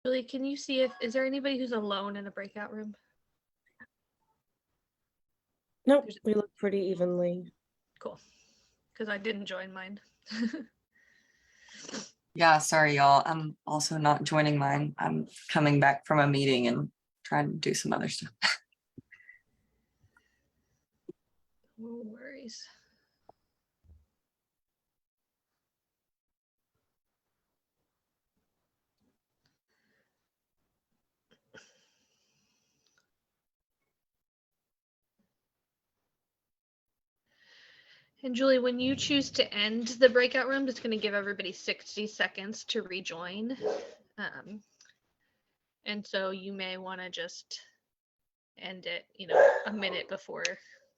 Julie, can you see if is there anybody who's alone in a breakout room? Nope, we look pretty evenly. Cool, because I didn't join mine. Yeah, sorry, y'all. I'm also not joining mine. I'm coming back from a meeting and trying to do some other stuff. No worries. And Julie, when you choose to end the breakout room, it's going to give everybody 60 seconds to rejoin. And so you may want to just end it, a minute before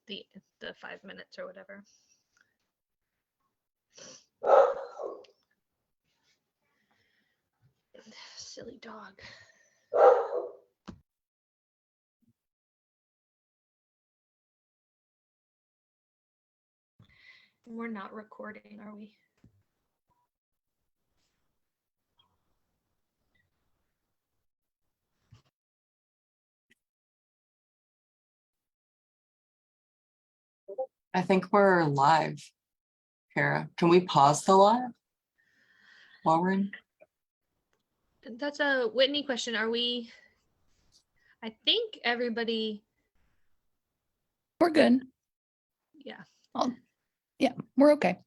the 5 minutes or whatever. Silly dog. We're not recording, are we? I think we're live, Kara. Can we pause the live while we're in? That's a Whitney question. Are we? I think everybody. We're good. Yeah. Yeah, we're okay.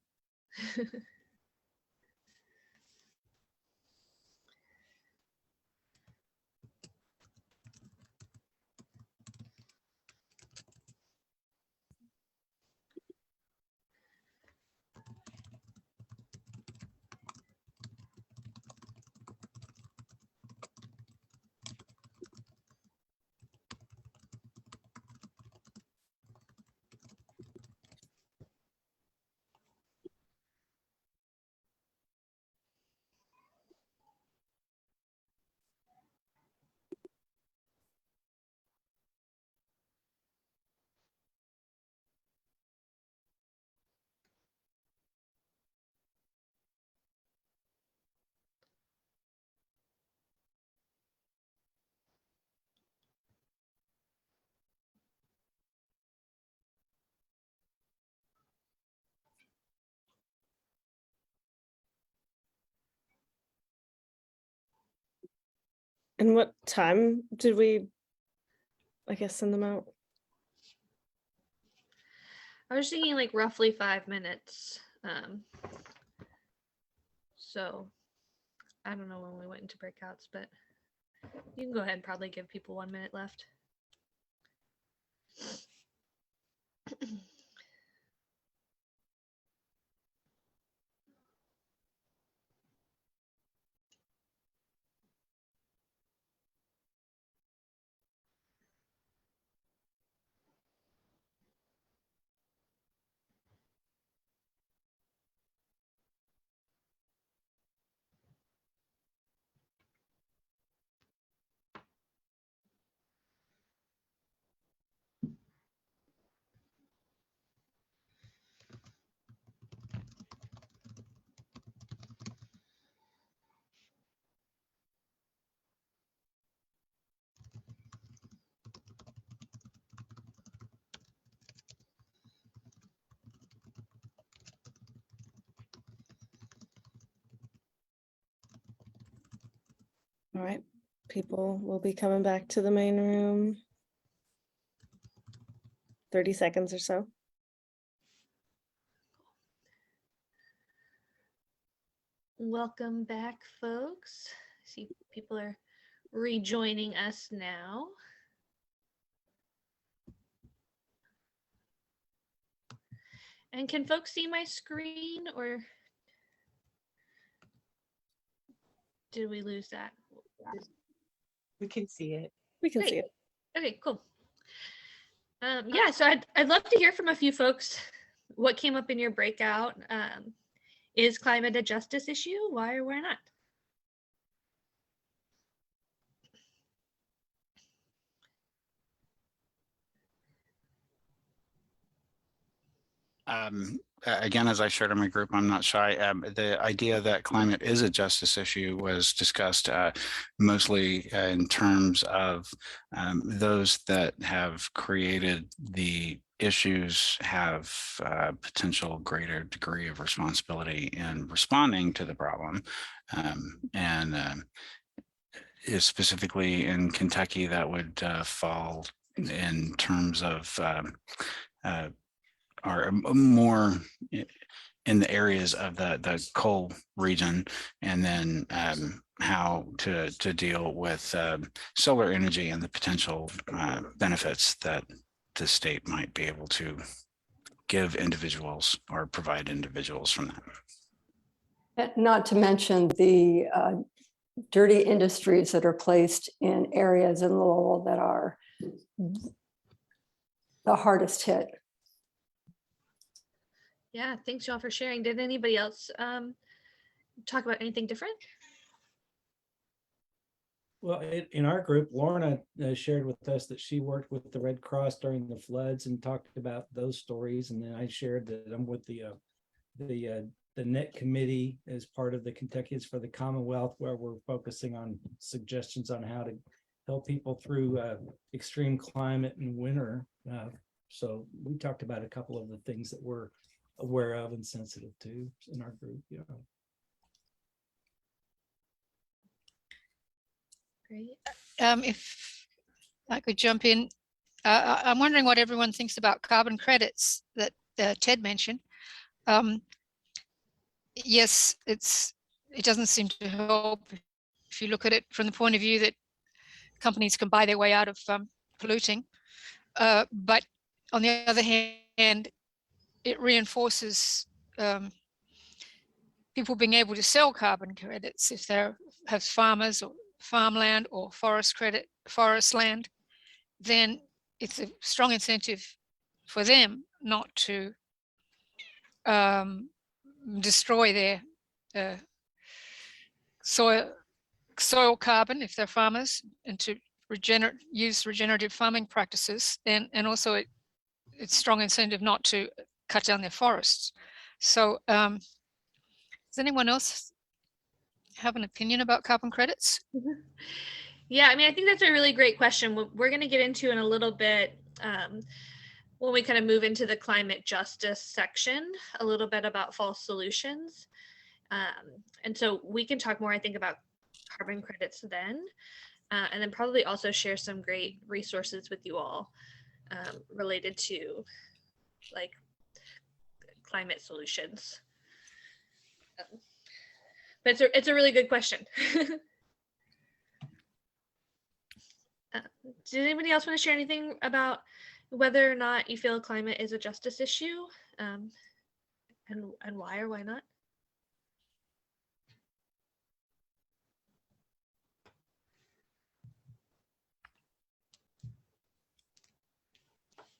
And what time did we, I guess, send them out? I was thinking like roughly 5 minutes. So I don't know when we went into breakouts, but you can go ahead and probably give people 1 minute left. All right, people will be coming back to the main room. 30 seconds or so. Welcome back, folks. I see people are rejoining us now. And can folks see my screen, or did we lose that? We can see it. We can Great. see it. Okay, cool. Yeah, so I'd love to hear from a few folks what came up in your breakout. Is climate a justice issue? Why or why not? Again, as I shared in my group, I'm not shy. The idea that climate is a justice issue was discussed mostly in terms of those that have created the issues have potential greater degree of responsibility in responding to the problem. Is specifically in Kentucky, that would fall in terms of are more in the areas of the coal region, and then how to deal with solar energy and the potential benefits that the state might be able to give individuals or provide individuals from that. Not to mention the dirty industries that are placed in areas in Lowell that are the hardest hit. Yeah, thanks y'all for sharing. Did anybody else talk about anything different? Well, in our group, Lorna shared with us that she worked with the Red Cross during the floods and talked about those stories. And then I shared that I'm with the NET committee as part of the Kentuckians for the Commonwealth, where we're focusing on suggestions on how to help people through extreme climate and winter. So we talked about a couple of the things that we're aware of and sensitive to in our group. Yeah. Great. If I could jump in, I'm wondering what everyone thinks about carbon credits that Ted mentioned. Yes, it doesn't seem to help if you look at it from the point of view that companies can buy their way out of polluting. But on the other hand, it reinforces people being able to sell carbon credits if they have farmers or farmland or forest land. Then it's a strong incentive for them not to destroy their soil carbon if they're farmers, and to use regenerative farming practices, and also it's strong incentive not to cut down their forests. So does anyone else have an opinion about carbon credits? Yeah, I mean, I think that's a really great question. We're going to get into in a little bit when we kind of move into the climate justice section, a little bit about false solutions. And so we can talk more, I think, about carbon credits then, and then probably also share some great resources with you all related to like climate solutions. But it's a really good question. Did anybody else want to share anything about whether or not you feel climate is a justice issue, and why or why not?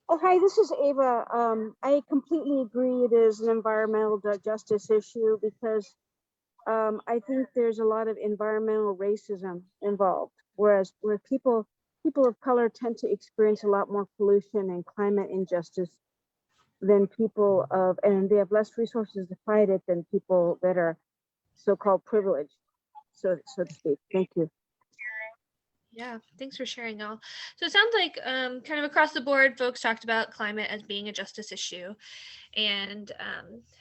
Oh, hi, this is Ava. I completely agree it is an environmental justice issue because I think there's a lot of environmental racism involved, whereas where people of color tend to experience a lot more pollution and climate injustice than people of, and they have less resources to fight it than people that are so-called privileged, so to speak. Thank you. Yeah, thanks for sharing all. So it sounds like kind of across the board, folks talked about climate as being a justice issue, and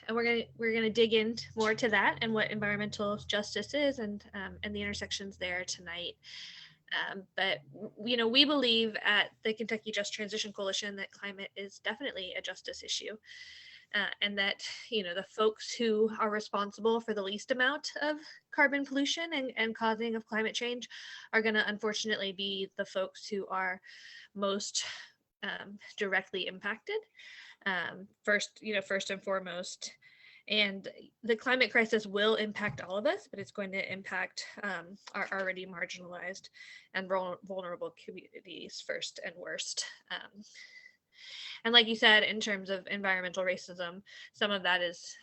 we're gonna dig in more to that and what environmental justice is, and the intersections there tonight. But you know, we believe at the Kentucky Just Transition Coalition that climate is definitely a justice issue. And that, you know, the folks who are responsible for the least amount of carbon pollution and causing of climate change are going to unfortunately be the folks who are most directly impacted. First and foremost. And the climate crisis will impact all of us, but it's going to impact our already marginalized and vulnerable communities first and worst. And like you said, in terms of environmental racism, some of that is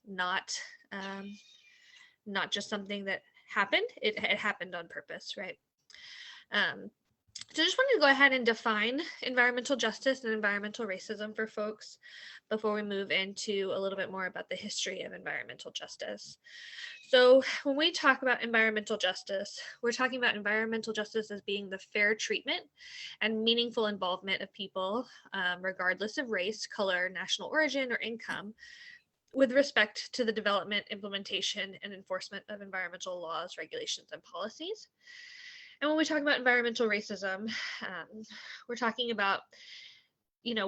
not just something that happened. It happened on purpose, right? So I just wanted to go ahead and define environmental justice and environmental racism for folks before we move into a little bit more about the history of environmental justice. So when we talk about environmental justice, we're talking about environmental justice as being the fair treatment and meaningful involvement of people, regardless of race, color, national origin, or income, with respect to the development, implementation, and enforcement of environmental laws, regulations, and policies. And when we talk about environmental racism, we're talking about,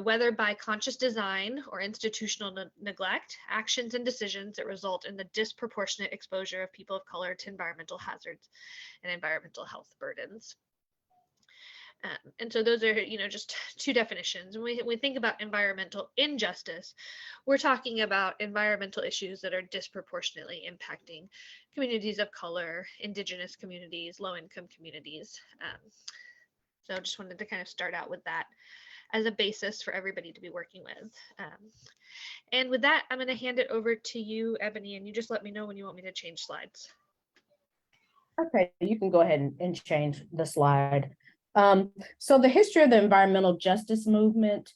whether by conscious design or institutional neglect, actions and decisions that result in the disproportionate exposure of people of color to environmental hazards and environmental health burdens. And so those are, just two definitions. When we think about environmental injustice, we're talking about environmental issues that are disproportionately impacting communities of color, indigenous communities, low-income communities. So just wanted to kind of start out with that as a basis for everybody to be working with. And with that, I'm going to hand it over to you, Ebony, and you just let me know when you want me to change slides. Okay, you can go ahead and change the slide. So the history of the environmental justice movement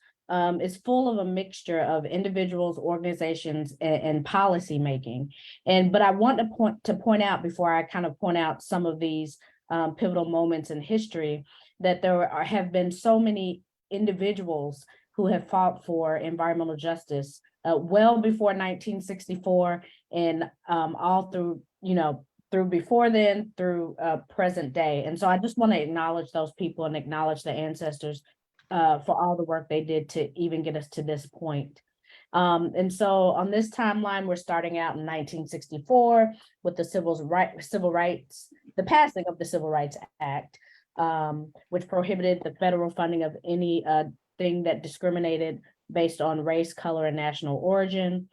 is full of a mixture of individuals, organizations, and policy making. But I want to point out, before I kind of point out some of these pivotal moments in history, that there have been so many individuals who have fought for environmental justice well before 1964 and all through, through before then, through present day. And so I just want to acknowledge those people and acknowledge the ancestors for all the work they did to even get us to this point. And so on this timeline, we're starting out in 1964 with the the passing of the Civil Rights Act, which prohibited the federal funding of any thing that discriminated based on race, color, and national origin.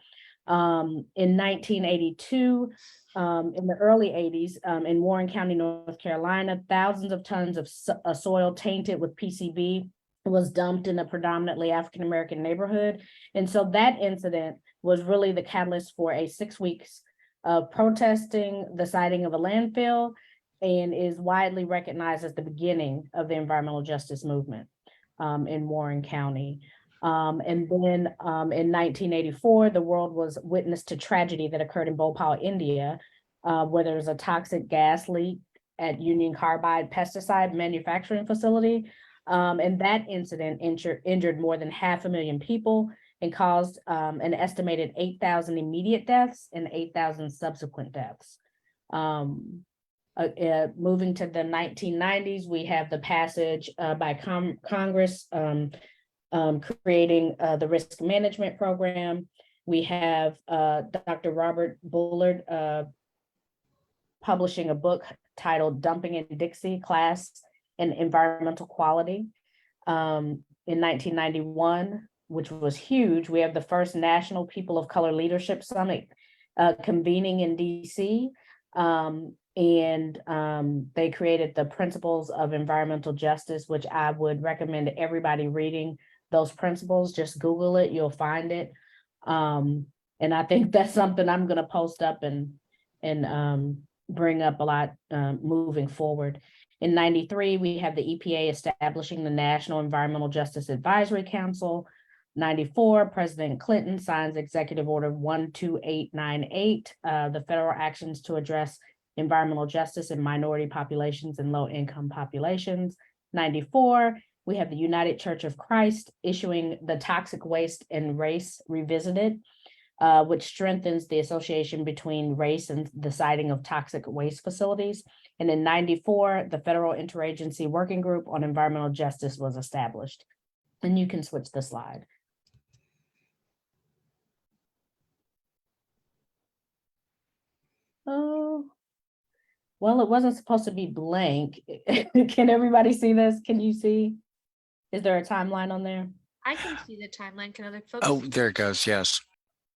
In 1982, in the early 80s, in Warren County, North Carolina, thousands of tons of soil tainted with PCB was dumped in a predominantly African-American neighborhood. And so that incident was really the catalyst for a 6 weeks of protesting the siting of a landfill, and is widely recognized as the beginning of the environmental justice movement in Warren County. And then in 1984, the world was witness to tragedy that occurred in Bhopal, India, where there was a toxic gas leak at Union Carbide pesticide manufacturing facility. And that incident injured more than 500,000 people and caused an estimated 8,000 immediate deaths and 8,000 subsequent deaths. Moving to the 1990s, we have the passage by Congress creating the risk management program. We have Dr. Robert Bullard publishing a book titled Dumping in Dixie, Class and Environmental Quality. In 1991, which was huge, we have the first National People of Color Leadership Summit convening in DC. They created the Principles of Environmental Justice, which I would recommend everybody reading those principles. Just Google it, you'll find it. And I think that's something I'm going to post up and bring up a lot moving forward. In 93, we have the EPA establishing the National Environmental Justice Advisory Council. 94, President Clinton signs Executive Order 12898, the federal actions to address environmental justice in minority populations and low-income populations. 94, we have the United Church of Christ issuing the Toxic Waste and Race Revisited, which strengthens the association between race and the siting of toxic waste facilities. And in 94, the Federal Interagency Working Group on Environmental Justice was established. And you can switch the slide. Oh, well, it wasn't supposed to be blank. Can everybody see this? Can you see? Is there a timeline on there? I can see the timeline. Can other folks? Oh, there it goes. Yes.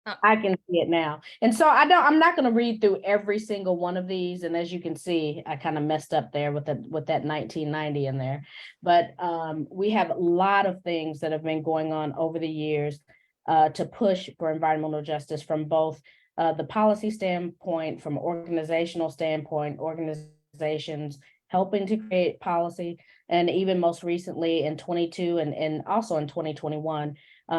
I can see it now. And so I'm not going to read through every single one of these. And as you can see, I kind of messed up there with that 1990 in there. But we have a lot of things that have been going on over the years to push for environmental justice from both the policy standpoint, from organizational standpoint. Organizations helping to create policy. And even most recently in 22 and also in 2021,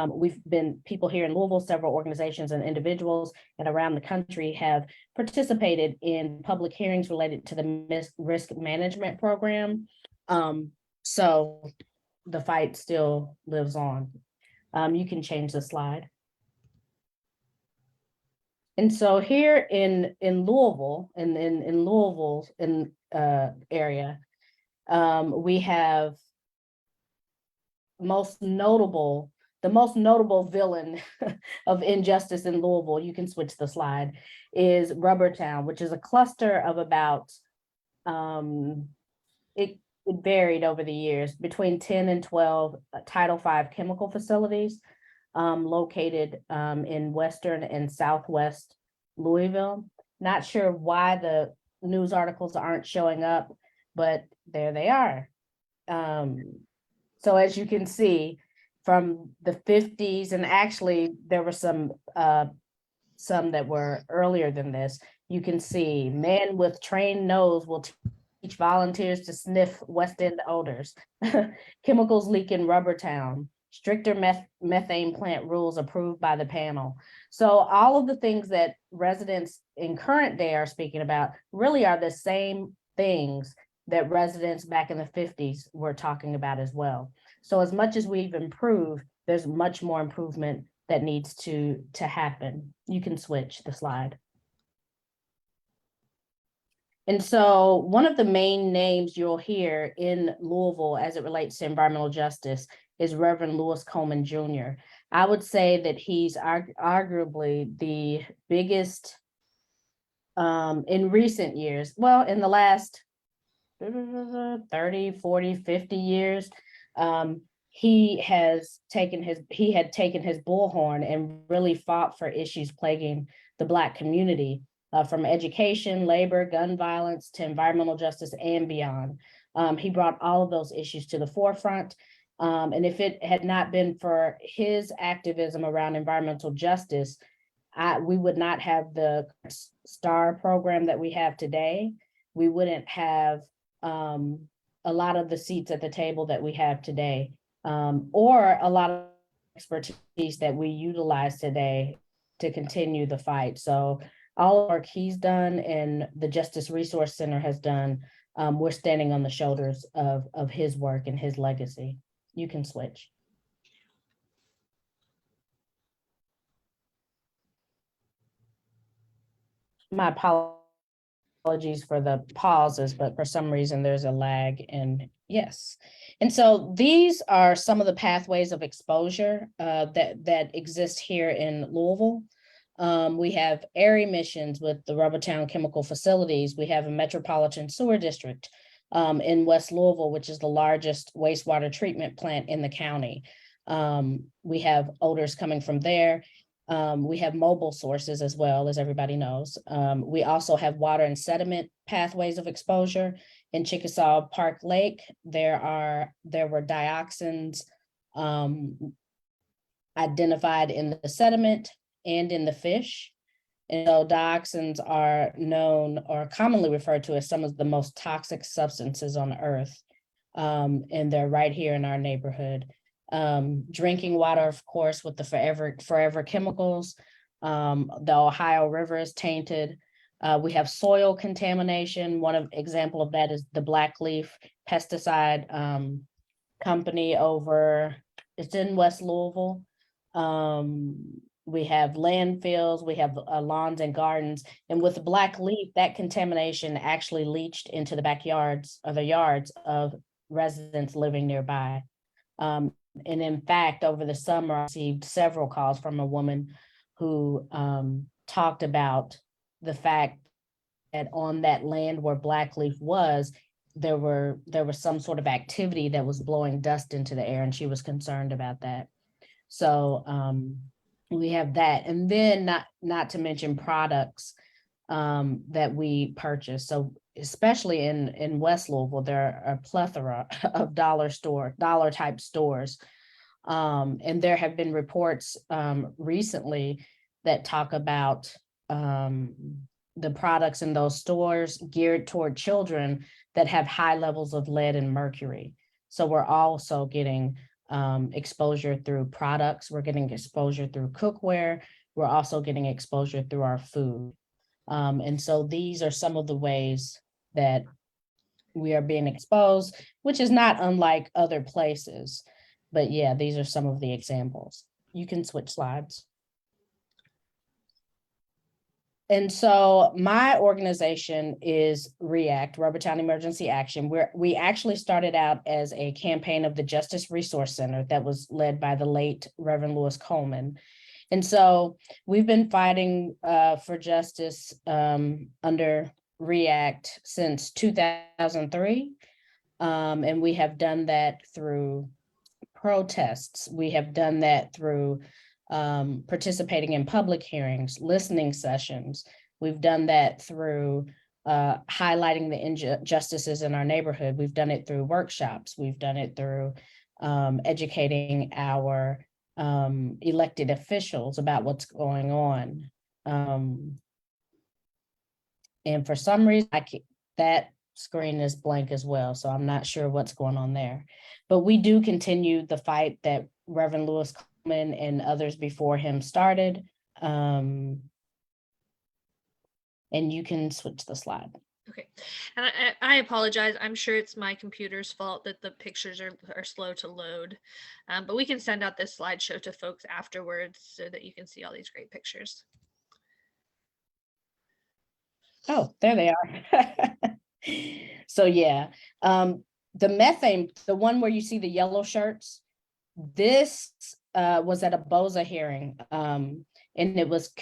we've been, people here in Louisville, several organizations and individuals and around the country have participated in public hearings related to the risk management program. So the fight still lives on. You can change the slide. And so here in Louisville, in Louisville area, we have the most notable villain of injustice in Louisville, you can switch the slide, is Rubbertown, which is a cluster of about, it varied over the years, between 10 and 12 Title V chemical facilities located in Western and Southwest Louisville. Not sure why the news articles aren't showing up, but there they are. So as you can see, from the 50s, and actually there were some that were earlier than this, you can see man with trained nose will teach volunteers to sniff West End odors. Chemicals leak in Rubbertown. Stricter methane plant rules approved by the panel. So all of the things that residents in current day are speaking about really are the same things that residents back in the 50s were talking about as well. So as much as we've improved, there's much more improvement that needs to happen. You can switch the slide. And so one of the main names you'll hear in Louisville as it relates to environmental justice is Reverend Lewis Coleman Jr. I would say that he's arguably the biggest in recent years, well, in the last 30, 40, 50 years, he had taken his bullhorn and really fought for issues plaguing the Black community, from education, labor, gun violence to environmental justice and beyond. He brought all of those issues to the forefront. And if it had not been for his activism around environmental justice, we would not have the STAR program that we have today. We wouldn't have a lot of the seats at the table that we have today, or a lot of expertise that we utilize today to continue the fight. So all the work he's done and the Justice Resource Center has done, we're standing on the shoulders of his work and his legacy. You can switch. My apologies for the pauses, but for some reason there's a lag, and yes. And so these are some of the pathways of exposure that exist here in Louisville. We have air emissions with the Rubbertown chemical facilities. We have a metropolitan sewer district in West Louisville, which is the largest wastewater treatment plant in the county. We have odors coming from there. We have mobile sources as well, as everybody knows. We also have water and sediment pathways of exposure. In Chickasaw Park Lake, there were dioxins identified in the sediment and in the fish. And so dioxins are known or commonly referred to as some of the most toxic substances on earth. And they're right here in our neighborhood. Drinking water, of course, with the forever chemicals. The Ohio River is tainted. We have soil contamination. One example of that is the Blackleaf pesticide company it's in West Louisville. We have landfills, we have lawns and gardens, and with the Blackleaf, that contamination actually leached into the backyards or the yards of residents living nearby. And in fact, over the summer, I received several calls from a woman who talked about the fact that on that land where Blackleaf was, there was some sort of activity that was blowing dust into the air, and she was concerned about that. So we have that, and then not to mention products that we purchase. So especially in West Louisville, there are a plethora of dollar type stores. And there have been reports recently that talk about the products in those stores geared toward children that have high levels of lead and mercury. So we're also getting exposure through products. We're getting exposure through cookware. We're also getting exposure through our food. And so these are some of the ways that we are being exposed, which is not unlike other places. But yeah, these are some of the examples. You can switch slides. And so my organization is REACT, Rubber Town Emergency Action, where we actually started out as a campaign of the Justice Resource Center that was led by the late Reverend Lewis Coleman. And so we've been fighting for justice under REACT since 2003. And we have done that through protests. We have done that through participating in public hearings, listening sessions. We've done that through highlighting the injustices in our neighborhood. We've done it through workshops. We've done it through educating our elected officials about what's going on. And for some reason, that screen is blank as well, so I'm not sure what's going on there. But we do continue the fight that Reverend Lewis Coleman and others before him started. And you can switch the slide. Okay, and I apologize. I'm sure it's my computer's fault that the pictures are slow to load, but we can send out this slideshow to folks afterwards so that you can see all these great pictures. Oh, there they are. So yeah, the methane, the one where you see the yellow shirts, this was at a BOZA hearing, and it was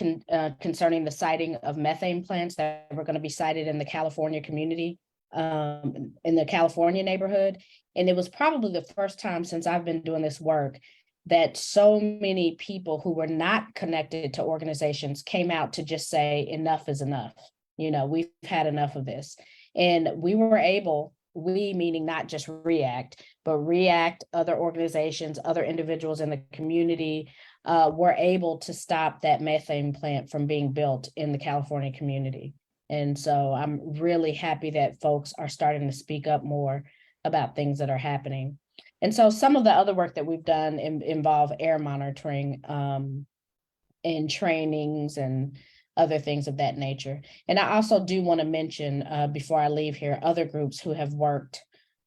concerning the siting of methane plants that were going to be sited in the California community, in the California neighborhood. And it was probably the first time since I've been doing this work that so many people who were not connected to organizations came out to just say enough is enough. You know, we've had enough of this. And we were able, we meaning not just REACT, but REACT, other organizations, other individuals in the community were able to stop that methane plant from being built in the California community. And so I'm really happy that folks are starting to speak up more about things that are happening. And so some of the other work that we've done involve air monitoring and trainings and other things of that nature. And I also do want to mention before I leave here, other groups who have worked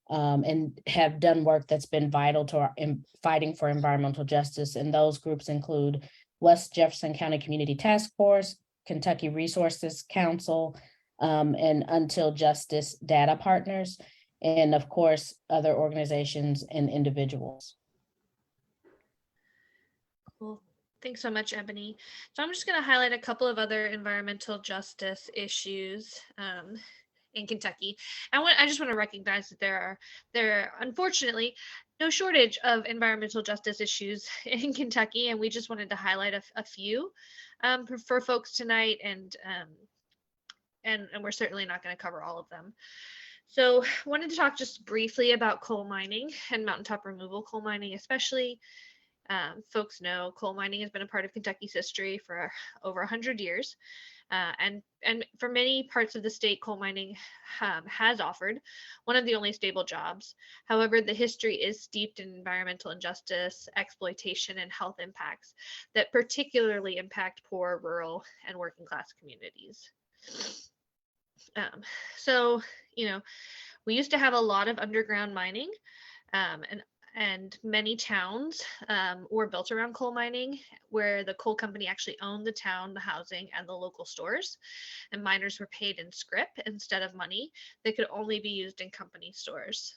and have done work that's been vital to our fighting for environmental justice. And those groups include West Jefferson County Community Task Force, Kentucky Resources Council, and Until Justice Data Partners, and of course, other organizations and individuals. Cool. Thanks so much, Ebony. So I'm just going to highlight a couple of other environmental justice issues in Kentucky. I just want to recognize that there are unfortunately no shortage of environmental justice issues in Kentucky, and we just wanted to highlight a few for folks tonight, and we're certainly not going to cover all of them. So wanted to talk just briefly about coal mining and mountaintop removal coal mining, especially. Folks know coal mining has been a part of Kentucky's history for over 100 years. And for many parts of the state, coal mining has offered one of the only stable jobs. However, the history is steeped in environmental injustice, exploitation, and health impacts that particularly impact poor, rural, and working class communities. So, you know, we used to have a lot of underground mining, and many towns were built around coal mining, where the coal company actually owned the town, the housing, and the local stores. And miners were paid in scrip instead of money that could only be used in company stores.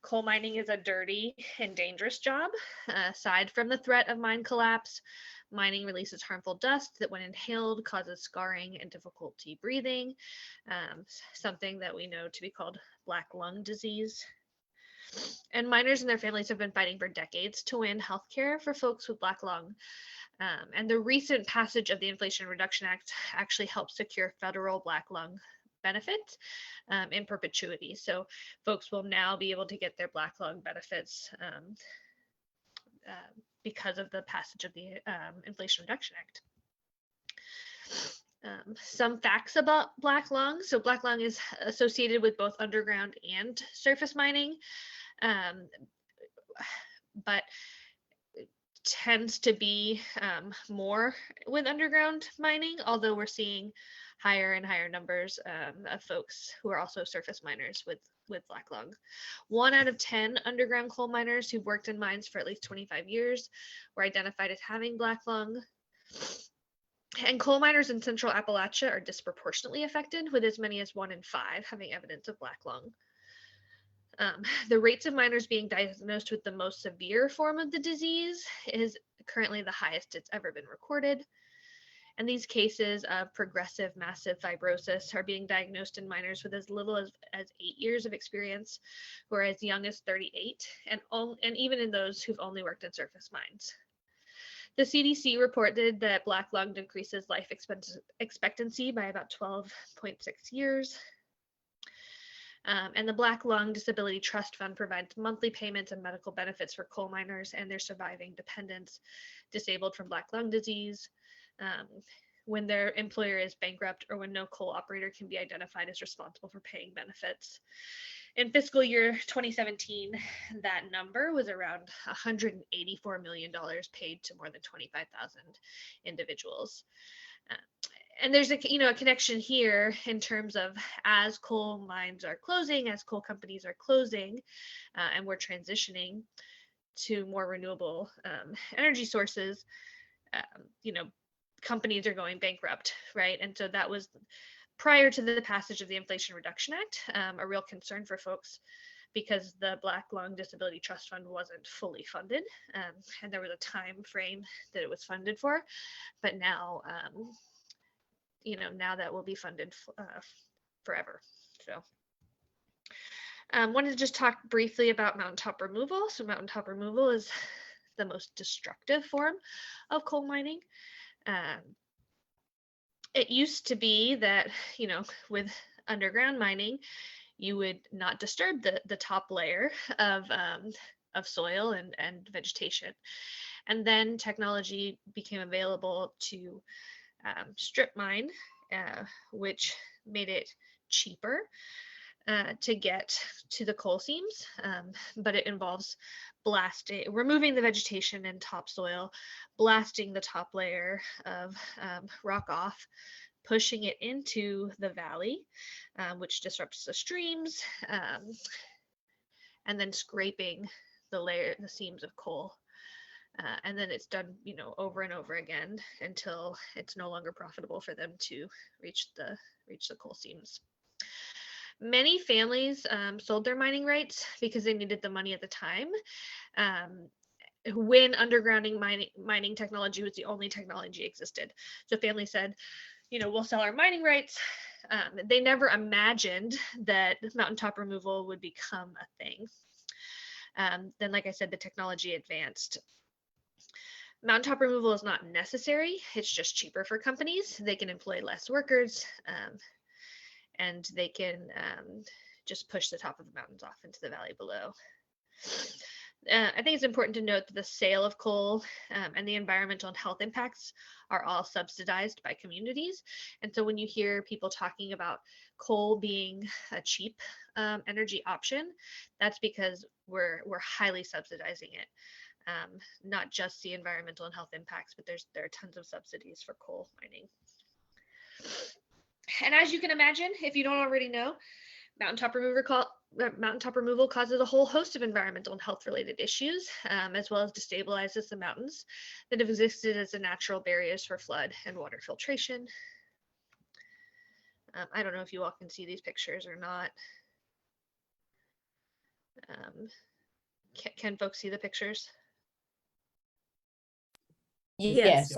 Coal mining is a dirty and dangerous job. Aside from the threat of mine collapse, mining releases harmful dust that, when inhaled, causes scarring and difficulty breathing, something that we know to be called black lung disease. And miners and their families have been fighting for decades to win healthcare for folks with black lung. And the recent passage of the Inflation Reduction Act actually helped secure federal black lung benefits in perpetuity. So folks will now be able to get their black lung benefits because of the passage of the Inflation Reduction Act. Some facts about black lung. So black lung is associated with both underground and surface mining, but tends to be more with underground mining, although we're seeing higher and higher numbers of folks who are also surface miners with black lung. 1 out of 10 underground coal miners who've worked in mines for at least 25 years were identified as having black lung. And coal miners in central Appalachia are disproportionately affected, with as many as 1 in 5 having evidence of black lung. The rates of miners being diagnosed with the most severe form of the disease is currently the highest it's ever been recorded. And these cases of progressive massive fibrosis are being diagnosed in miners with as little as 8 years of experience, who are as young as 38, and even in those who've only worked in surface mines. The CDC reported that black lung decreases life expectancy by about 12.6 years. And the Black Lung Disability Trust Fund provides monthly payments and medical benefits for coal miners and their surviving dependents disabled from black lung disease when their employer is bankrupt or when no coal operator can be identified as responsible for paying benefits. In fiscal year 2017, that number was around $184 million paid to more than 25,000 individuals. And there's a connection here in terms of as coal mines are closing, as coal companies are closing, and we're transitioning to more renewable energy sources, companies are going bankrupt, right? And so that was prior to the passage of the Inflation Reduction Act, a real concern for folks because the Black Lung Disability Trust Fund wasn't fully funded, and there was a time frame that it was funded for, but now now that will be funded forever. So wanted to just talk briefly about mountaintop removal. So mountaintop removal is the most destructive form of coal mining. It used to be that, with underground mining, you would not disturb the top layer of soil and vegetation. And then technology became available to strip mine, which made it cheaper to get to the coal seams, but it involves removing the vegetation and topsoil, blasting the top layer of rock off, pushing it into the valley, which disrupts the streams, and then scraping the seams of coal. And then it's done, over and over again until it's no longer profitable for them to reach the coal seams. Many families sold their mining rights because they needed the money at the time. When undergrounding mining technology was the only technology existed. So families said, we'll sell our mining rights. They never imagined that mountaintop removal would become a thing. Then, like I said, the technology advanced. Mountaintop removal is not necessary. It's just cheaper for companies. They can employ less workers, and they can just push the top of the mountains off into the valley below. I think it's important to note that the sale of coal and the environmental and health impacts are all subsidized by communities. And so when you hear people talking about coal being a cheap energy option, that's because we're highly subsidizing it. Not just the environmental and health impacts, but there are tons of subsidies for coal mining. And as you can imagine, if you don't already know, mountaintop removal causes a whole host of environmental and health related issues, as well as destabilizes the mountains that have existed as the natural barriers for flood and water filtration. I don't know if you all can see these pictures or not. Can folks see the pictures? Yes.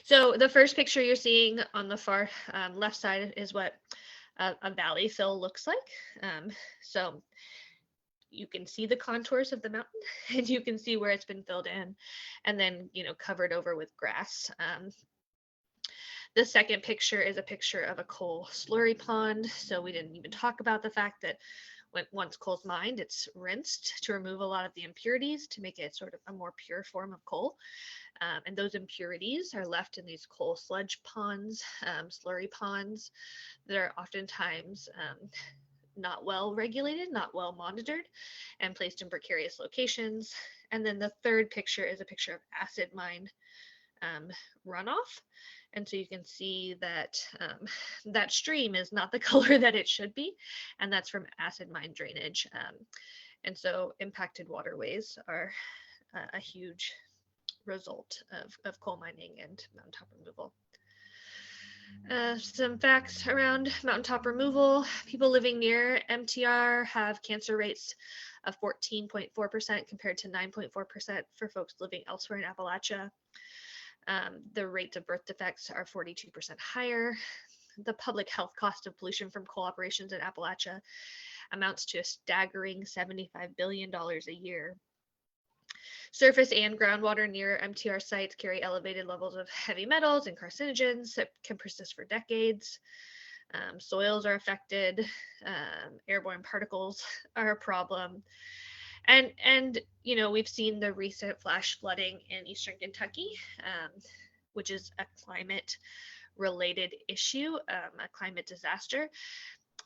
So the first picture you're seeing on the far left side is what a valley fill looks like. So you can see the contours of the mountain and you can see where it's been filled in and then, covered over with grass. The second picture is a picture of a coal slurry pond. So we didn't even talk about the fact that once coal's mined, it's rinsed to remove a lot of the impurities to make it sort of a more pure form of coal. And those impurities are left in these coal sludge ponds, slurry ponds that are oftentimes not well regulated, not well monitored, and placed in precarious locations. And then the third picture is a picture of acid mine runoff. And so you can see that that stream is not the color that it should be, and that's from acid mine drainage. And so impacted waterways are a huge result of coal mining and mountaintop removal. Some facts around mountaintop removal. People living near MTR have cancer rates of 14.4% compared to 9.4% for folks living elsewhere in Appalachia. The rates of birth defects are 42% higher. The public health cost of pollution from coal operations in Appalachia amounts to a staggering $75 billion a year. Surface and groundwater near MTR sites carry elevated levels of heavy metals and carcinogens that can persist for decades. Soils are affected. Airborne particles are a problem. And you know, we've seen the recent flash flooding in eastern Kentucky, which is a climate related issue, a climate disaster,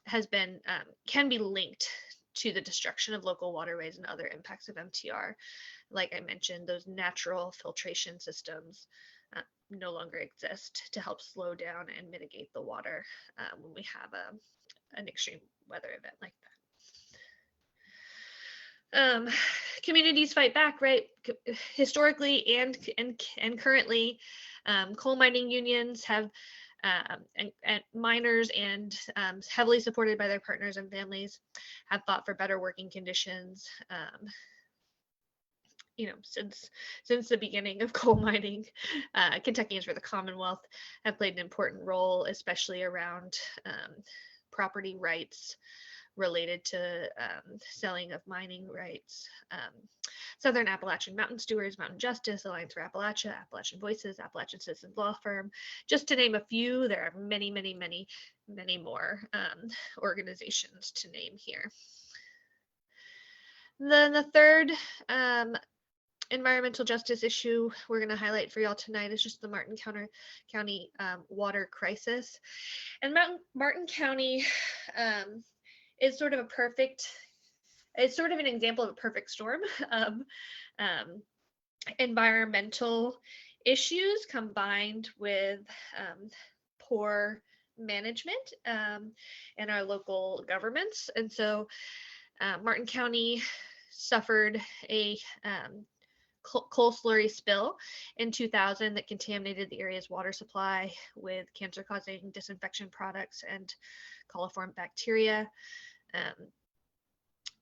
has been can be linked to the destruction of local waterways and other impacts of MTR. Like I mentioned, those natural filtration systems no longer exist to help slow down and mitigate the water when we have an extreme weather event like that. Communities fight back, right? Historically and currently, coal mining unions have and miners and heavily supported by their partners and families have fought for better working conditions. You know, since the beginning of coal mining, Kentuckians for the Commonwealth have played an important role, especially around property rights related to selling of mining rights. Southern Appalachian Mountain Stewards, Mountain Justice, Alliance for Appalachia, Appalachian Voices, Appalachian Citizens Law Firm, just to name a few. There are many, many, many, many more organizations to name here. Then the third environmental justice issue we're going to highlight for y'all tonight is just the Martin County water crisis. And Martin County is sort of a perfect, it's sort of an example of a perfect storm of environmental issues combined with poor management in our local governments. And so Martin County suffered a coal slurry spill in 2000 that contaminated the area's water supply with cancer-causing disinfection products and coliform bacteria.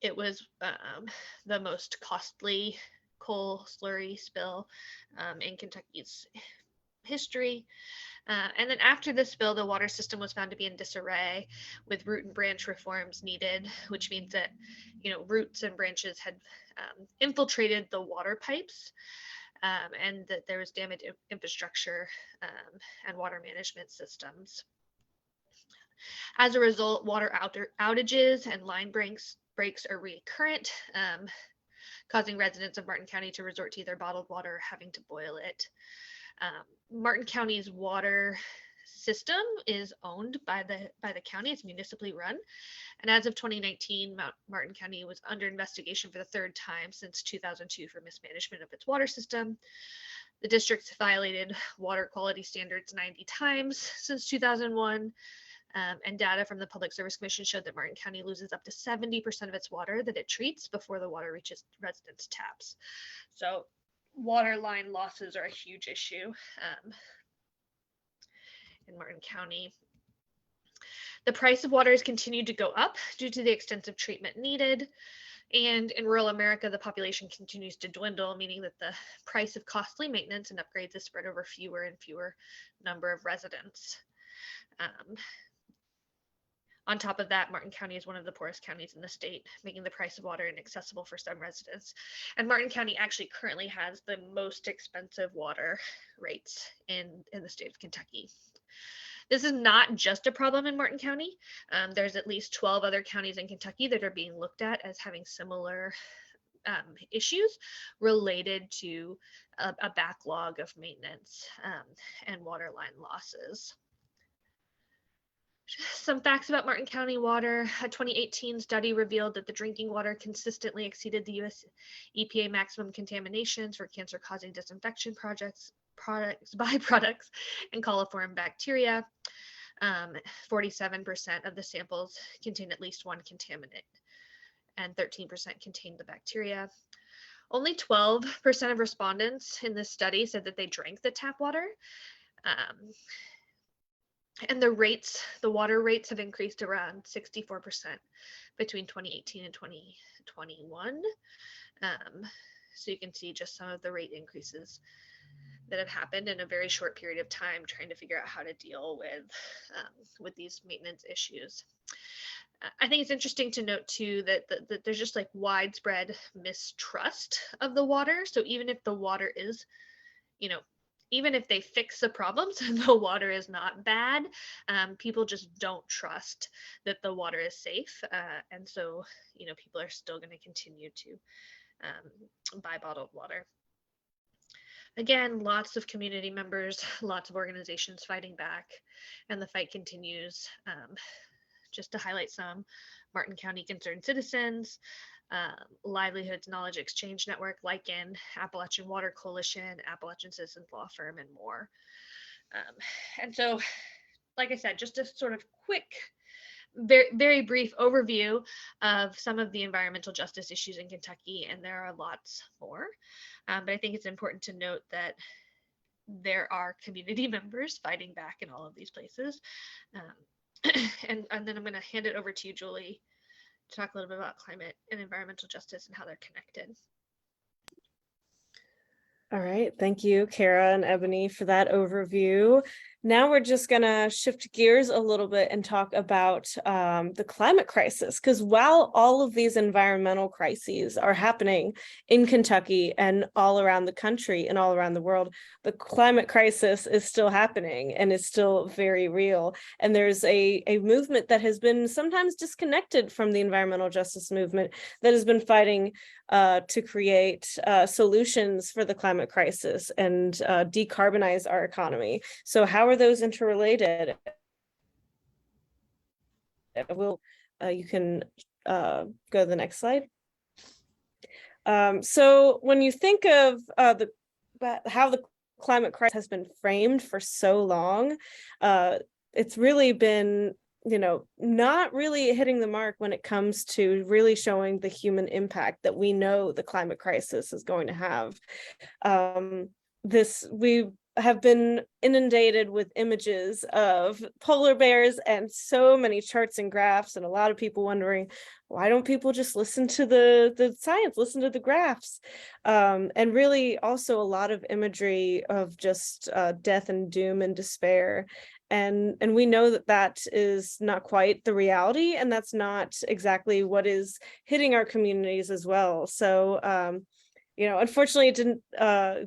It was the most costly coal slurry spill in Kentucky's history. And then after the spill, the water system was found to be in disarray with root and branch reforms needed, which means that, you know, roots and branches had infiltrated the water pipes and that there was damaged infrastructure and water management systems. As a result, water outages and line breaks are recurrent, causing residents of Martin County to resort to either bottled water or having to boil it. Martin County's water system is owned by the county. It's municipally run. And as of 2019, Martin County was under investigation for the third time since 2002 for mismanagement of its water system. The district's violated water quality standards 90 times since 2001. And data from the Public Service Commission showed that Martin County loses up to 70% of its water that it treats before the water reaches residents' taps. So water line losses are a huge issue in Martin County. The price of water has continued to go up due to the extensive treatment needed. And in rural America, the population continues to dwindle, meaning that the price of costly maintenance and upgrades is spread over fewer and fewer number of residents. On top of that, Martin County is one of the poorest counties in the state, making the price of water inaccessible for some residents. And Martin County actually currently has the most expensive water rates in the state of Kentucky. This is not just a problem in Martin County. There's at least 12 other counties in Kentucky that are being looked at as having similar issues related to a backlog of maintenance and water line losses. Some facts about Martin County water. A 2018 study revealed that the drinking water consistently exceeded the US EPA maximum contaminations for cancer-causing disinfection byproducts, and coliform bacteria. 47% of the samples contained at least one contaminant, and 13% contained the bacteria. Only 12% of respondents in this study said that they drank the tap water. And the water rates have increased around 64% between 2018 and 2021. So you can see just some of the rate increases that have happened in a very short period of time, trying to figure out how to deal with these maintenance issues. I think it's interesting to note too that there's just like widespread mistrust of the water. So even if the water is, even if they fix the problems and the water is not bad, people just don't trust that the water is safe. And so, people are still going to continue to buy bottled water. Again, lots of community members, lots of organizations fighting back, and the fight continues. Just to highlight some: Martin County Concerned Citizens, Livelihoods Knowledge Exchange Network, Lichen, Appalachian Water Coalition, Appalachian Citizens Law Firm, and more. And so, like I said, just a sort of quick, very, very brief overview of some of the environmental justice issues in Kentucky, and there are lots more. But I think it's important to note that there are community members fighting back in all of these places. And then I'm going to hand it over to you, Julie, to talk a little bit about climate and environmental justice and how they're connected. All right, thank you, Kara and Ebony, for that overview. Now we're just gonna shift gears a little bit and talk about the climate crisis, because while all of these environmental crises are happening in Kentucky and all around the country and all around the world, the climate crisis is still happening and is still very real. And there's a movement that has been sometimes disconnected from the environmental justice movement that has been fighting to create solutions for the climate crisis and decarbonize our economy. So how are those interrelated? You can go to the next slide. So when you think of how the climate crisis has been framed for so long, it's really been not really hitting the mark when it comes to really showing the human impact that we know the climate crisis is going to have. We have been inundated with images of polar bears and so many charts and graphs, and a lot of people wondering, why don't people just listen to the science, listen to the graphs? And really also a lot of imagery of just death and doom and despair. And we know that is not quite the reality, and that's not exactly what is hitting our communities as well. So, unfortunately, it didn't.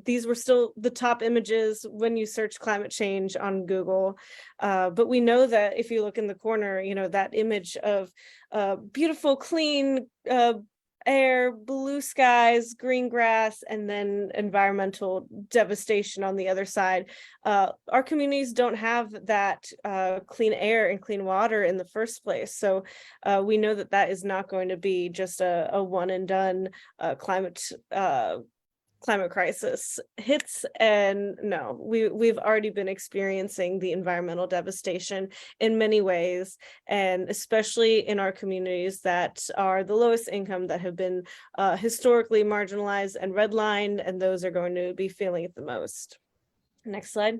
These were still the top images when you search climate change on Google. But we know that if you look in the corner, that image of beautiful, clean air, blue skies, green grass, and then environmental devastation on the other side. Our communities don't have that clean air and clean water in the first place. So we know that is not going to be just a one and done climate crisis hits. And no, we've already been experiencing the environmental devastation in many ways, and especially in our communities that are the lowest income, that have been historically marginalized and redlined, and those are going to be feeling it the most. Next slide.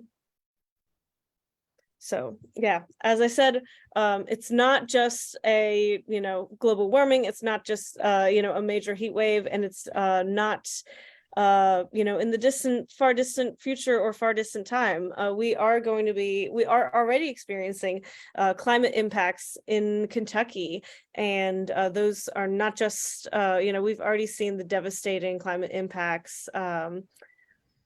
So yeah, as I said, it's not just a global warming, it's not just a major heat wave, and it's not in the far distant future or far distant time. We are already experiencing climate impacts in Kentucky, and those are not just we've already seen the devastating climate impacts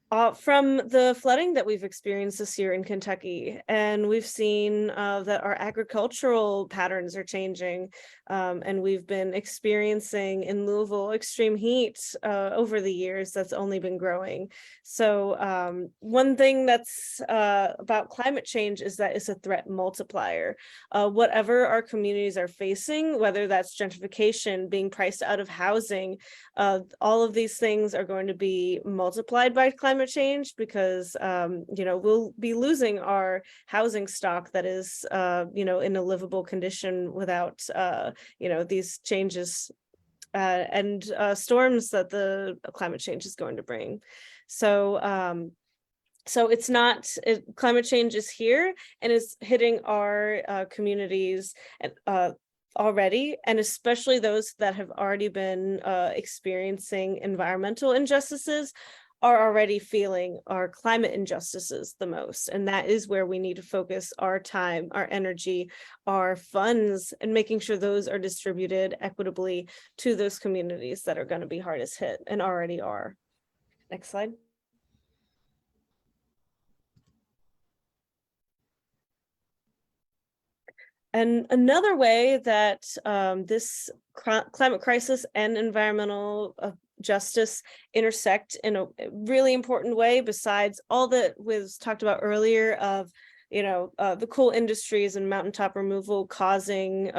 From the flooding that we've experienced this year in Kentucky, and we've seen that our agricultural patterns are changing, and we've been experiencing in Louisville extreme heat over the years that's only been growing. So one thing that's about climate change is that it's a threat multiplier. Whatever our communities are facing, whether that's gentrification, being priced out of housing, all of these things are going to be multiplied by climate change, because we'll be losing our housing stock that is in a livable condition without these changes and storms that the climate change is going to bring. So it's not, climate change is here and is hitting our communities already, and especially those that have already been experiencing environmental injustices are already feeling our climate injustices the most. And that is where we need to focus our time, our energy, our funds, and making sure those are distributed equitably to those communities that are going to be hardest hit and already are. Next slide. And another way that this climate crisis and environmental justice intersect in a really important way, besides all that was talked about earlier of, the coal industries and mountaintop removal causing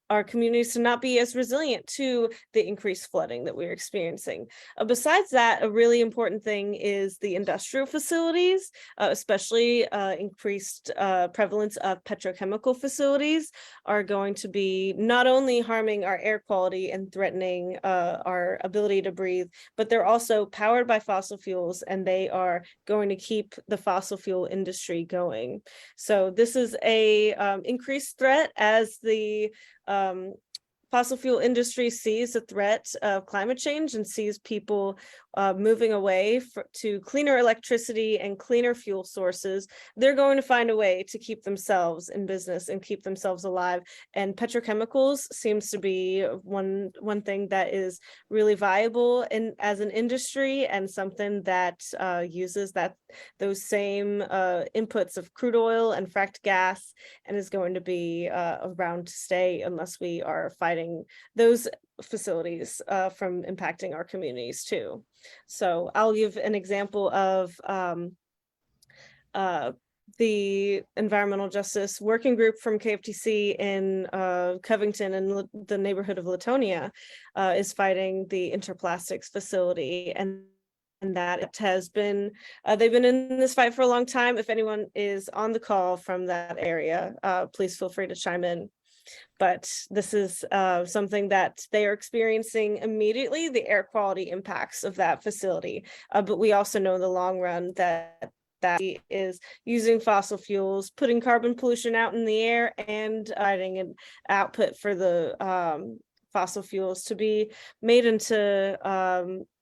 our communities to not be as resilient to the increased flooding that we're experiencing. Besides that, a really important thing is the industrial facilities, especially increased prevalence of petrochemical facilities are going to be not only harming our air quality and threatening our ability to breathe, but they're also powered by fossil fuels, and they are going to keep the fossil fuel industry going. So this is a increased threat as the fossil fuel industry sees the threat of climate change and sees people moving away to cleaner electricity and cleaner fuel sources. They're going to find a way to keep themselves in business and keep themselves alive. And petrochemicals seems to be one thing that is really viable as an industry, and something that uses those same inputs of crude oil and fracked gas, and is going to be around to stay unless we are fighting those facilities from impacting our communities too. So I'll give an example of the environmental justice working group from KFTC in Covington and the neighborhood of Latonia is fighting the Interplastics facility, and that it has been, they've been in this fight for a long time. If anyone is on the call from that area, please feel free to chime in. But this is something that they are experiencing immediately, the air quality impacts of that facility. But we also know in the long run that is using fossil fuels, putting carbon pollution out in the air, and adding an output for the fossil fuels to be made into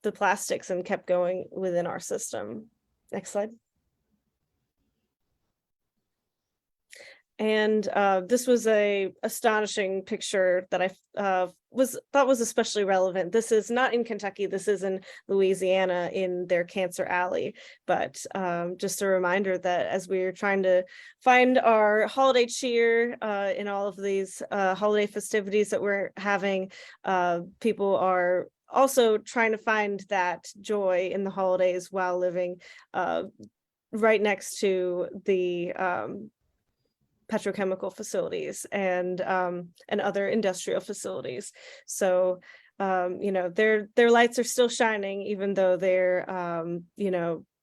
the plastics and kept going within our system. Next slide. And this was a astonishing picture that I thought was especially relevant. This is not in Kentucky, this is in Louisiana in their Cancer Alley. But just a reminder that as we're trying to find our holiday cheer in all of these holiday festivities that we're having, people are also trying to find that joy in the holidays while living right next to the petrochemical facilities and other industrial facilities. So their lights are still shining, even though they're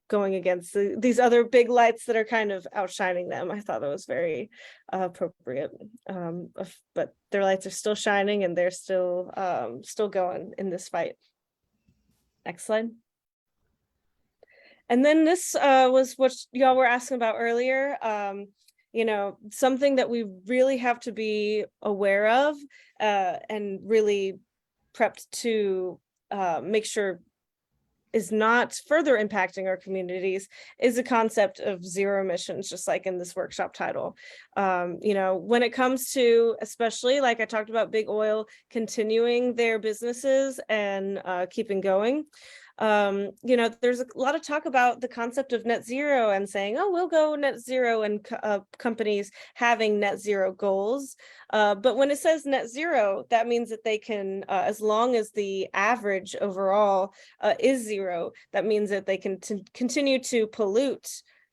going against these other big lights that are kind of outshining them. I thought that was very appropriate. But their lights are still shining, and they're still going in this fight. Next slide. And then this was what y'all were asking about earlier. Something that we really have to be aware of and really prepped to make sure is not further impacting our communities is the concept of zero emissions, just like in this workshop title. When it comes to, especially like I talked about, big oil continuing their businesses and keeping going, You know, there's a lot of talk about the concept of net zero and saying, oh, we'll go net zero, and companies having net zero goals. But when it says net zero, that means that they can, as long as the average overall is zero, that means that they can continue to pollute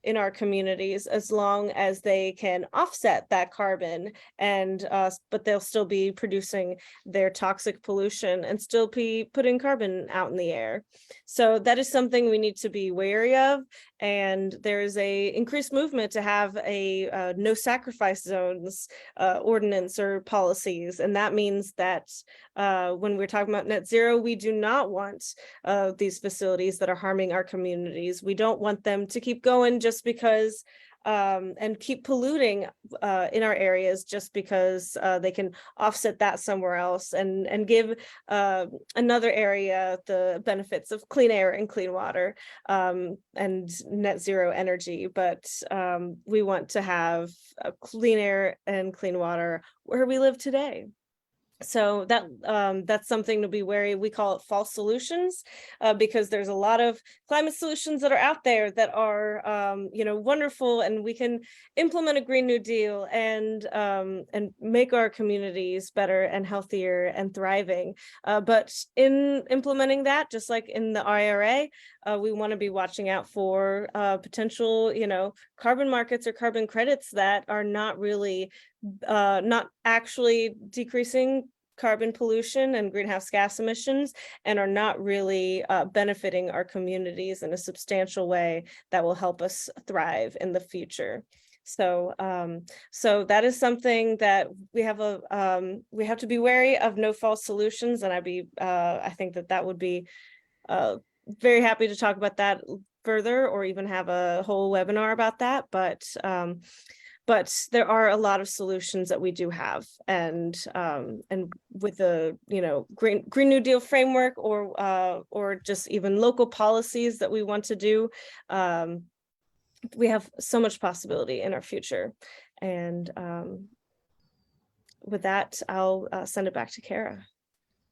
in our communities as long as they can offset that carbon, and but they'll still be producing their toxic pollution and still be putting carbon out in the air. So that is something we need to be wary of. And there's a increased movement to have a no sacrifice zones ordinance or policies. And that means that when we're talking about net zero, we do not want these facilities that are harming our communities. We don't want them to keep going just because and keep polluting in our areas just because they can offset that somewhere else, and give another area the benefits of clean air and clean water and net zero energy. But we want to have clean air and clean water where we live today. So that that's something to be wary. We call it false solutions because there's a lot of climate solutions that are out there that are you know, wonderful, and we can implement a Green New Deal and make our communities better and healthier and thriving. But in implementing that, just like in the IRA, we want to be watching out for potential, you know, carbon markets or carbon credits that are not really not actually decreasing carbon pollution and greenhouse gas emissions, and are not really benefiting our communities in a substantial way that will help us thrive in the future. So so that is something that we have to be wary of. No false solutions. And I think that would be very happy to talk about that further, or even have a whole webinar about that. But there are a lot of solutions that we do have, and with the, you know, Green New Deal framework, or just even local policies that we want to do, we have so much possibility in our future. And with that, I'll send it back to Kara.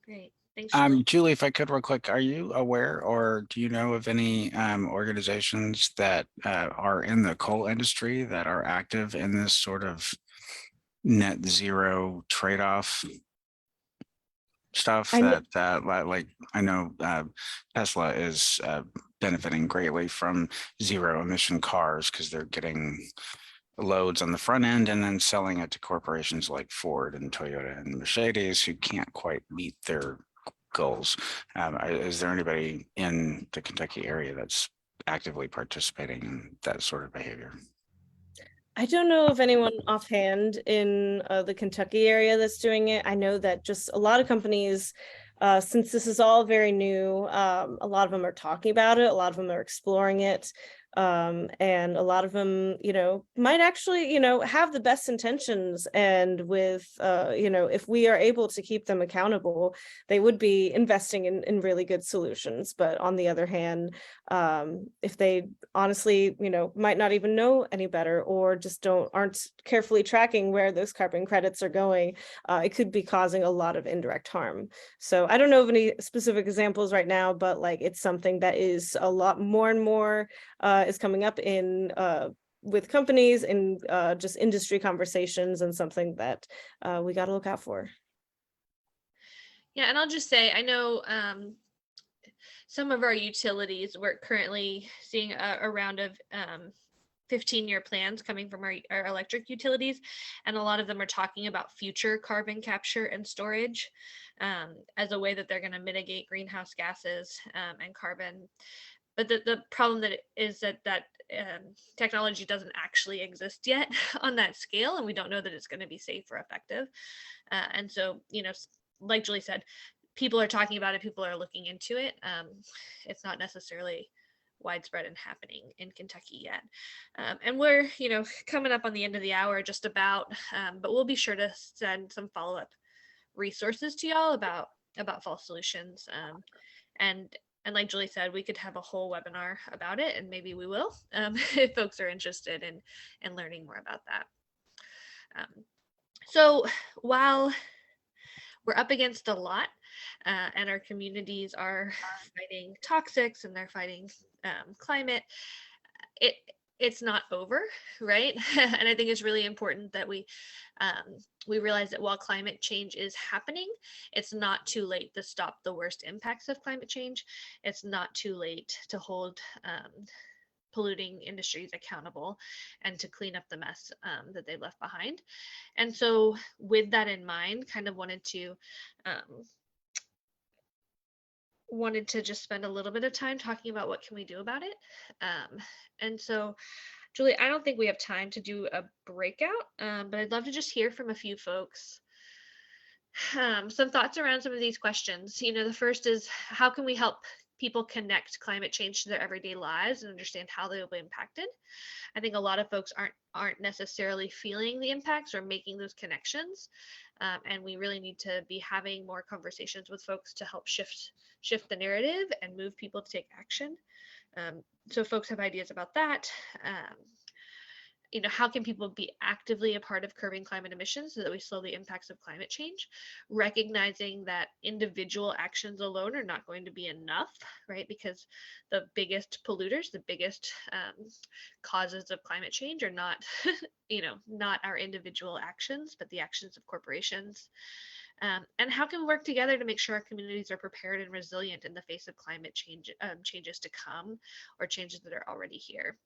Great. Thanks, Julie. Julie, if I could real quick, are you aware, or do you know of any organizations that are in the coal industry that are active in this sort of net zero trade-off stuff? Like I know Tesla is benefiting greatly from zero emission cars because they're getting loads on the front end and then selling it to corporations like Ford and Toyota and Mercedes who can't quite meet their goals. Is there anybody in the Kentucky area that's actively participating in that sort of behavior? I don't know of anyone offhand in the Kentucky area that's doing it. I know that just a lot of companies, since this is all very new, a lot of them are talking about it, a lot of them are exploring it. And a lot of them, you know, might actually, you know, have the best intentions, and with you know, if we are able to keep them accountable, they would be investing in really good solutions. But on the other hand, if they honestly, you know, might not even know any better, or just aren't carefully tracking where those carbon credits are going, it could be causing a lot of indirect harm. So I don't know of any specific examples right now, but like, it's something that is a lot more and more is coming up in with companies and just industry conversations, and something that we got to look out for. Yeah, and I'll just say, I know some of our utilities, we're currently seeing a round of 15-year plans coming from our electric utilities, and a lot of them are talking about future carbon capture and storage as a way that they're going to mitigate greenhouse gases and carbon. But the problem that is that technology doesn't actually exist yet on that scale, and we don't know that it's going to be safe or effective. And so, you know, like Julie said, people are talking about it, people are looking into it. It's not necessarily widespread and happening in Kentucky yet. And we're, you know, coming up on the end of the hour just about, but we'll be sure to send some follow-up resources to y'all about false solutions. And like Julie said, we could have a whole webinar about it, and maybe we will, if folks are interested in learning more about that. So while we're up against a lot, and our communities are fighting toxics and they're fighting climate, it's not over, right? And I think it's really important that we realize that while climate change is happening, it's not too late to stop the worst impacts of climate change. It's not too late to hold polluting industries accountable and to clean up the mess that they left behind. And so, with that in mind, kind of wanted to just spend a little bit of time talking about what can we do about it. And so, Julie, I don't think we have time to do a breakout, but I'd love to just hear from a few folks. Some thoughts around some of these questions. You know, the first is, how can we help people connect climate change to their everyday lives and understand how they will be impacted? I think a lot of folks aren't necessarily feeling the impacts or making those connections, and we really need to be having more conversations with folks to help shift the narrative and move people to take action. So folks have ideas about that. You know, how can people be actively a part of curbing climate emissions so that we slow the impacts of climate change, recognizing that individual actions alone are not going to be enough, right? Because the biggest polluters, the biggest causes of climate change are not, not our individual actions, but the actions of corporations. And how can we work together to make sure our communities are prepared and resilient in the face of climate change, changes to come, or changes that are already here?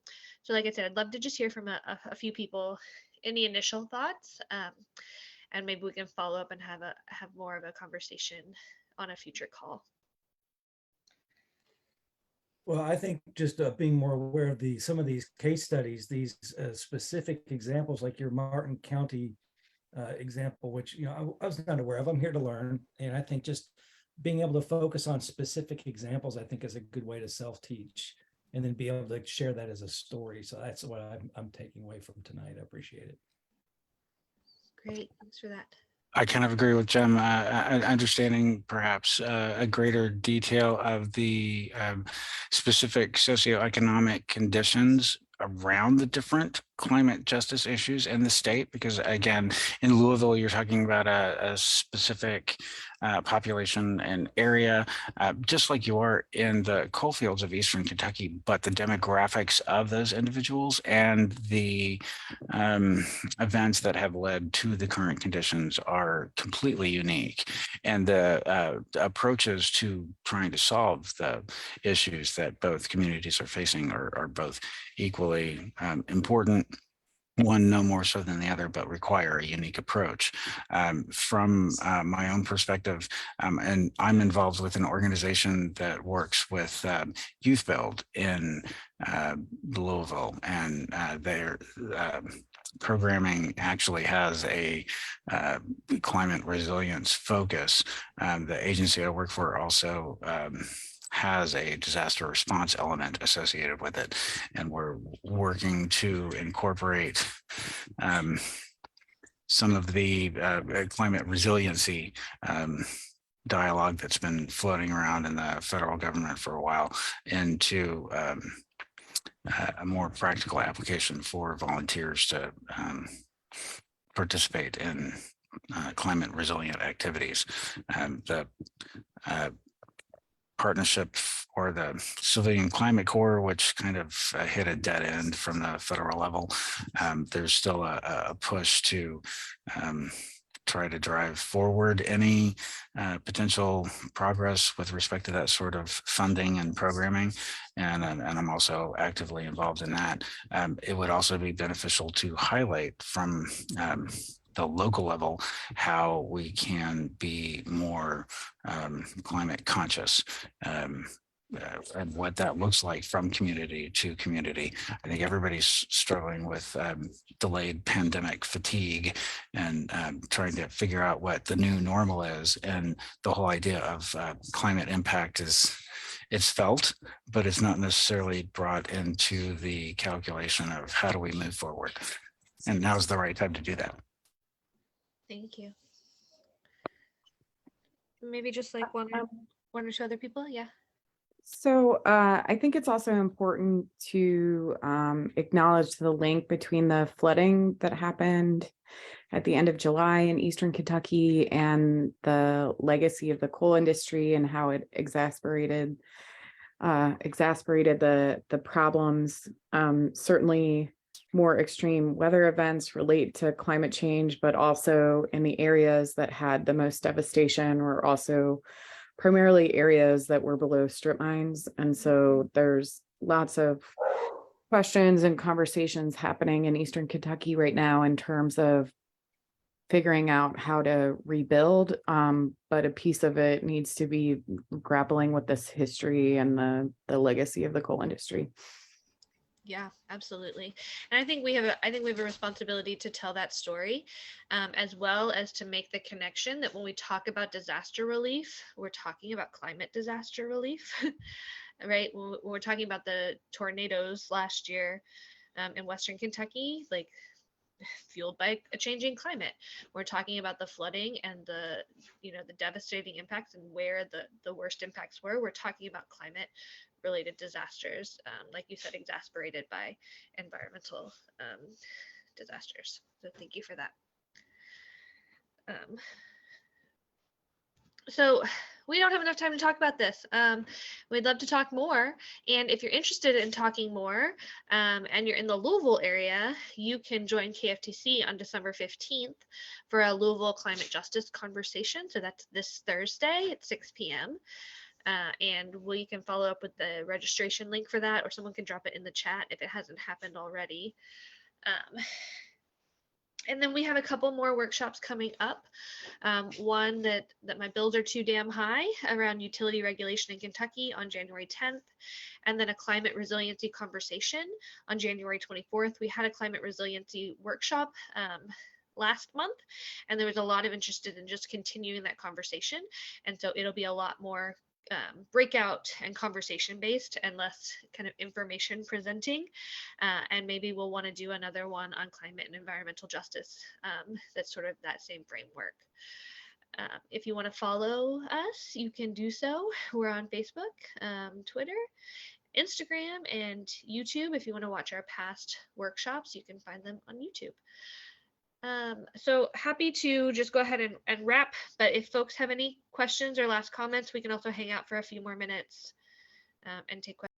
So like I said, I'd love to just hear from a few people, any initial thoughts, and maybe we can follow up and have more of a conversation on a future call. Well, I think just being more aware of some of these case studies, these specific examples, like your Martin County example, which I was not aware of. I'm here to learn, and I think just being able to focus on specific examples, I think, is a good way to self-teach, and then be able to share that as a story. So that's what I'm taking away from tonight. I appreciate it. Great, thanks for that. I kind of agree with Jim. Understanding perhaps a greater detail of the specific socioeconomic conditions around the different climate justice issues in the state, because again, in Louisville, you're talking about a specific population and area, just like you are in the coal fields of Eastern Kentucky, but the demographics of those individuals and the events that have led to the current conditions are completely unique. And the approaches to trying to solve the issues that both communities are facing are both equally important. One no more so than the other, but require a unique approach. From my own perspective, and I'm involved with an organization that works with Youth Build in Louisville, and their programming actually has a climate resilience focus. The agency I work for also has a disaster response element associated with it. And we're working to incorporate some of the climate resiliency dialogue that's been floating around in the federal government for a while into a more practical application for volunteers to participate in climate resilient activities. The partnership or the Civilian Climate Corps, which kind of hit a dead end from the federal level. There's still a push to try to drive forward any potential progress with respect to that sort of funding and programming. And I'm also actively involved in that. It would also be beneficial to highlight from the local level how we can be more climate conscious. And what that looks like from community to community. I think everybody's struggling with delayed pandemic fatigue and trying to figure out what the new normal is. And the whole idea of climate impact it's felt, but it's not necessarily brought into the calculation of how do we move forward. And now's the right time to do that. Thank you. Maybe just like one or two other people, yeah. So I think it's also important to acknowledge the link between the flooding that happened at the end of July in Eastern Kentucky, and the legacy of the coal industry and how it exasperated the problems. Certainly more extreme weather events relate to climate change, but also in the areas that had the most devastation were also primarily areas that were below strip mines. And so there's lots of questions and conversations happening in Eastern Kentucky right now in terms of figuring out how to rebuild. But a piece of it needs to be grappling with this history and the legacy of the coal industry. Yeah, absolutely. And I think we have a responsibility to tell that story, as well as to make the connection that when we talk about disaster relief, we're talking about climate disaster relief, right? When we're talking about the tornadoes last year in Western Kentucky, like fueled by a changing climate. We're talking about the flooding and the devastating impacts and where the worst impacts were. We're talking about climate related disasters, like you said, exacerbated by environmental disasters. So thank you for that. So we don't have enough time to talk about this. We'd love to talk more. And if you're interested in talking more and you're in the Louisville area, you can join KFTC on December 15th for a Louisville climate justice conversation. So that's this Thursday at 6 p.m. And we can follow up with the registration link for that, or someone can drop it in the chat if it hasn't happened already. And then we have a couple more workshops coming up. One that my bills are too damn high around utility regulation in Kentucky on January 10th, and then a climate resiliency conversation on January 24th. We had a climate resiliency workshop last month, and there was a lot of interest in just continuing that conversation. And so it'll be a lot more breakout and conversation based and less kind of information presenting, and maybe we'll want to do another one on climate and environmental justice that's sort of that same framework. If you want to follow us, you can do so. We're on Facebook, Twitter, Instagram, and YouTube. If you want to watch our past workshops, you can find them on YouTube. So happy to just go ahead and wrap, but if folks have any questions or last comments, we can also hang out for a few more minutes and take questions.